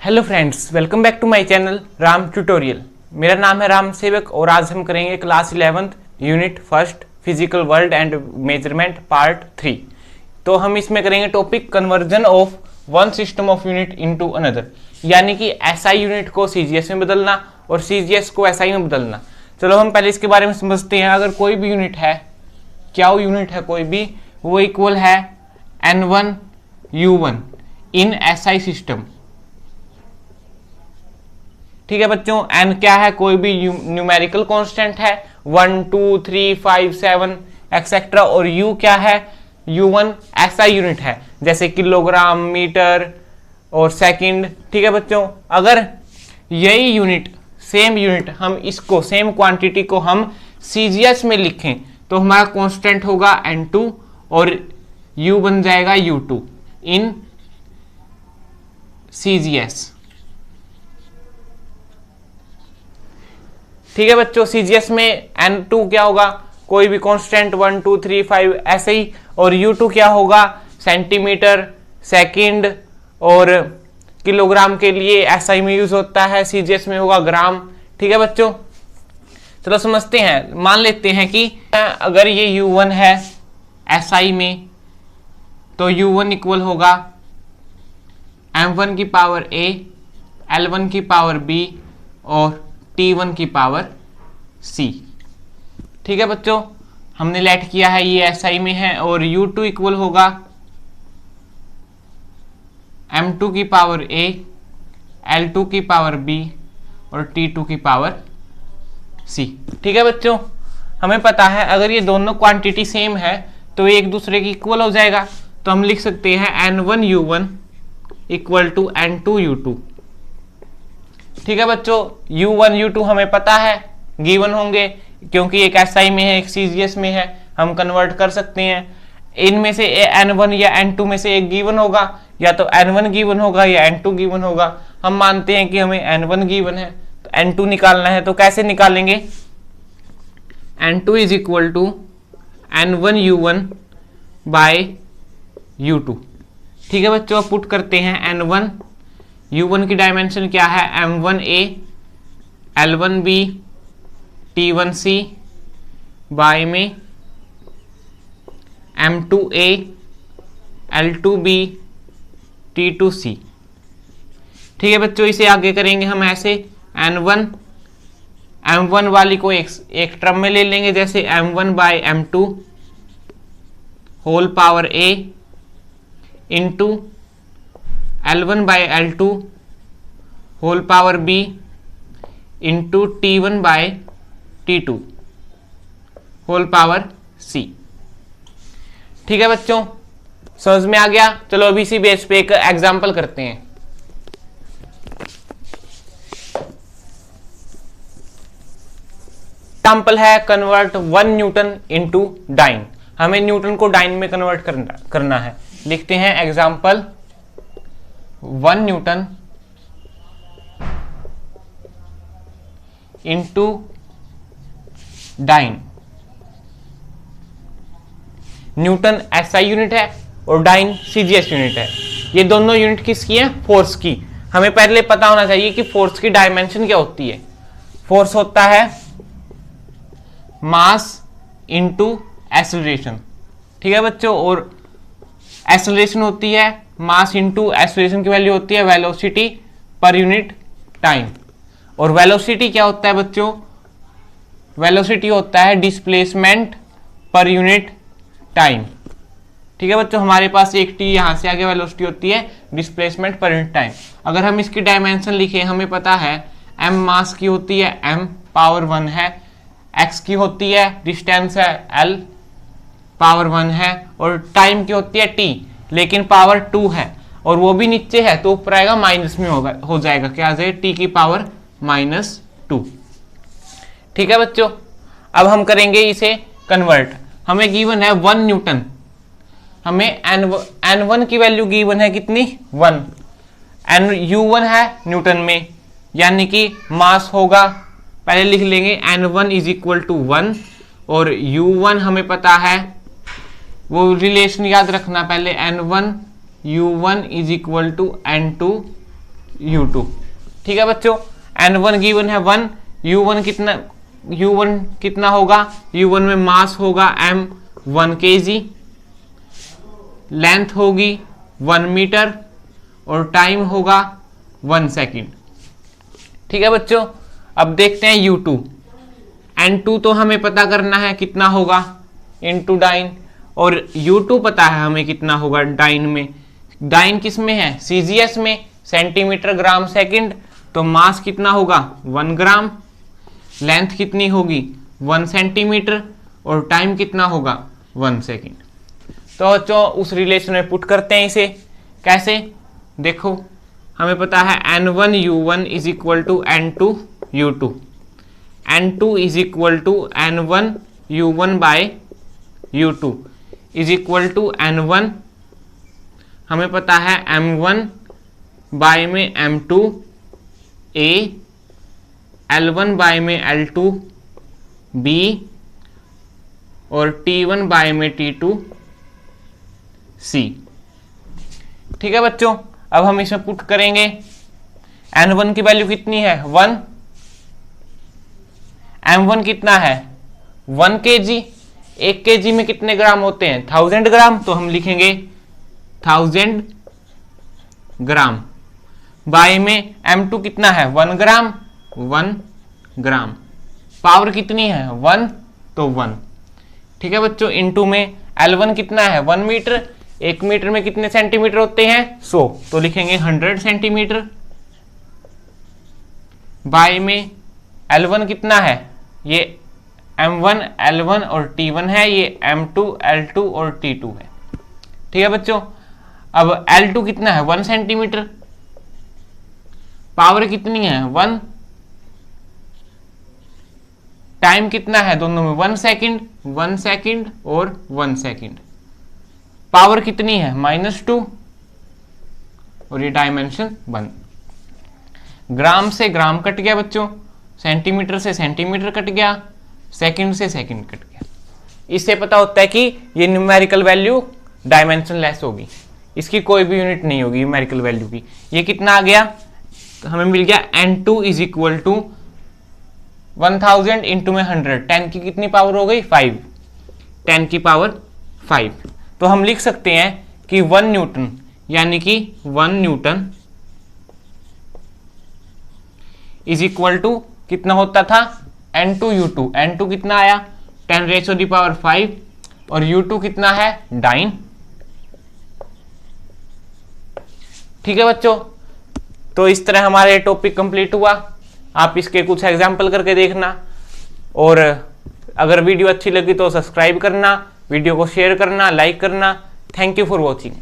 Hello friends, welcome back to my channel Ram tutorial. मेरा नाम है राम सेवक और आज हम करेंगे class 11th unit first physical world and measurement part 3। तो हम इसमें करेंगे topic conversion of one system of unit into another, यानी कि एसआई यूनिट को सीजीएस में बदलना और सीजीएस को एसआई में बदलना। चलो हम पहले इसके बारे में समझते हैं। अगर कोई भी यूनिट है, क्या वो यूनिट है कोई भी, वो इक्वल है N1 U1 in SI system. ठीक है बच्चों, n क्या है, कोई भी न्यूमेरिकल कांस्टेंट है 1 2 3 5 7 एक्सेट्रा, और u क्या है, u1 ऐसा यूनिट है जैसे किलोग्राम, मीटर और सेकंड। ठीक है बच्चों, अगर यही यूनिट सेम यूनिट हम इसको सेम क्वांटिटी को हम सीजीएस में लिखें तो हमारा कांस्टेंट होगा n2 और u बन जाएगा u2 इन सीजीएस। ठीक है बच्चों, सीजीएस में N2 क्या होगा, कोई भी कांस्टेंट 1 2 3 5 ऐसे ही, और U2 क्या होगा, सेंटीमीटर, सेकंड और किलोग्राम के लिए एसआई में यूज होता है, सीजीएस में होगा ग्राम। ठीक है बच्चों, चलो समझते हैं। मान लेते हैं कि अगर ये U1 है एसआई में तो U1 इक्वल होगा M1 की पावर A, L1 की पावर B और T1 की पावर C। ठीक है बच्चों, हमने लेट किया है, ये एसआई में है, और U2 इक्वल होगा M2 की पावर A, L2 की पावर B और T2 की पावर C। ठीक है बच्चों, हमें पता है अगर ये दोनों क्वांटिटी सेम है तो ये एक दूसरे की इक्वल हो जाएगा, तो हम लिख सकते हैं N1 U1 equal to N2 U2। ठीक है बच्चों, U1 U2 हमें पता है गिवन होंगे, क्योंकि एक एसआई में है एक सीजीएस में है, हम कन्वर्ट कर सकते हैं। इनमें से N1 या N2 में से एक गिवन होगा, या तो N1 गिवन होगा या N2 गिवन होगा। हम मानते हैं कि हमें N1 गिवन है तो N2 निकालना है, तो कैसे निकालेंगे, N2 is equal to N1 U1 by U2। ठीक है बच्चों, पुट करते हैं N1 U1 की डायमेंशन क्या है, M1A, L1B, T1C बाय में M2A, L2B, T2C। ठीक है बच्चों, इसे आगे करेंगे हम ऐसे, M1 वाली को एक टर्म में ले लेंगे, जैसे M1 by M2 whole power A into L1 by L2 whole power B into T1 by T2 whole power C। ठीक है बच्चों, समझ में आ गया। चलो अभी इसी बेस पे एक एग्जांपल करते हैं। एग्जांपल है कन्वर्ट 1 न्यूटन इनटू डाइन। हमें न्यूटन को डाइन में कन्वर्ट करना है। लिखते हैं example 1 newton into dyne. Newton SI unit है और डाइन सीजीएस यूनिट है। ये दोनों यूनिट किसकी है, फोर्स की। हमें पहले पता होना चाहिए कि फोर्स की डायमेंशन क्या होती है। फोर्स होता है मास इंटू एक्सेलरेशन। ठीक है बच्चों, और एक्सेलरेशन होती है मास इंटू एक्सेलरेशन की वैल्यू होती है वेलोसिटी पर यूनिट टाइम। और वेलोसिटी क्या होता है बच्चों, वेलोसिटी होता है डिस्प्लेसमेंट पर यूनिट टाइम। ठीक है बच्चों, हमारे पास एक टी यहां से आगे वेलोसिटी होती है डिस्प्लेसमेंट पर यूनिट टाइम। अगर हम इसकी डायमेंशन लिखें, हमें पता है m मास की होती है, m पावर 1 है, x की होती है डिस्टेंस है, l पावर 1 है, और टाइम की होती है t, लेकिन पावर 2 है और वो भी नीचे है तो ऊपर आएगा माइनस में हो जाएगा, क्या आ जाएगा, t की पावर -2। ठीक है बच्चों, अब हम करेंगे इसे कन्वर्ट। हमें गिवन है 1 न्यूटन, हमें N1 की वैल्यू गिवन है कितनी, 1, U1 है न्यूटन में, यानी कि मास होगा, पहले लिख लेंगे N1 इज इक्वल टू 1, और U1 हमें पता है, वो रिलेशन याद रखना पहले, N1 U1 is equal to N2 U2। ठीक है बच्चों, N1 गिवन है 1, U1 कितना होगा, U1 में मास होगा m 1 kg, लेंथ होगी 1 मीटर और टाइम होगा 1 सेकेंड। ठीक है बच्चों, अब देखते हैं U2। N2 तो हमें पता करना है कितना होगा इनटू डाइन, और U2 पता है हमें कितना होगा डाइन में। डाइन किस में है, CGS में, सेंटीमीटर ग्राम सेकंड। तो मास कितना होगा 1 ग्राम, लेंथ कितनी होगी 1 सेंटीमीटर और टाइम कितना होगा 1 सेकेंड। तो बच्चों उस रिलेशन में पुट करते हैं इसे। कैसे, देखो हमें पता है N1 U1 is equal to N2 U2, N2 is equal to N1 U1 by U2 is equal to N1, हमें पता है M1 बाय में M2 A, L1 बाय में L2 B और T1 बाय में T2 C। ठीक है बच्चों, अब हम इसमें पुट करेंगे। N1 की वैल्यू कितनी है 1, M1 कितना है 1 kg, 1 kg में कितने ग्राम होते हैं 1000 ग्राम, तो हम लिखेंगे 1000 ग्राम। बाय में M2 कितना है 1 ग्राम, 1 ग्राम। पावर कितनी है 1, तो 1। ठीक है बच्चों, इनटू में L1 कितना है 1 मीटर, 1 मीटर में कितने सेंटीमीटर होते हैं 100, तो लिखेंगे 100 सेंटीमीटर। बाय में L1 कितना है, ये M1 L1 और T1 है, ये M2 L2 और T2 है। ठीक है बच्चों, अब L2 कितना है 1 सेंटीमीटर, पावर कितनी है 1, टाइम कितना है दोनों में 1 सेकेंड, 1 सेकेंड और 1 सेकेंड। पावर कितनी है -2 और ये डायमेंशन 1। ग्राम से ग्राम कट गया बच्चों, सेंटीमीटर से सेंटीमीटर कट गया, सेकंड से सेकंड कट गया। इससे पता होता है कि ये न्यूमेरिकल वैल्यू डायमेंशन लेस होगी, इसकी कोई भी यूनिट नहीं होगी न्यूमेरिकल वैल्यू की। ये कितना आ गया, तो हमें मिल गया N2 is equal to 1000 into में 100, 10 की कितनी पावर हो गई 5, 10 की पावर 5। तो हम लिख सकते हैं कि 1 न्यूटन, यानी कि 1 न्यूटन इज इक्वल टू कितना होता था N2 U2, N2 कितना आया 10⁵5 और U2 कितना है 9। ठीक है बच्चों, तो इस तरह हमारे टॉपिक कंप्लीट हुआ। आप इसके कुछ एग्जाम्पल करके देखना, और अगर वीडियो अच्छी लगी तो सब्सक्राइब करना, वीडियो को शेयर करना, लाइक करना। Thank you for watching.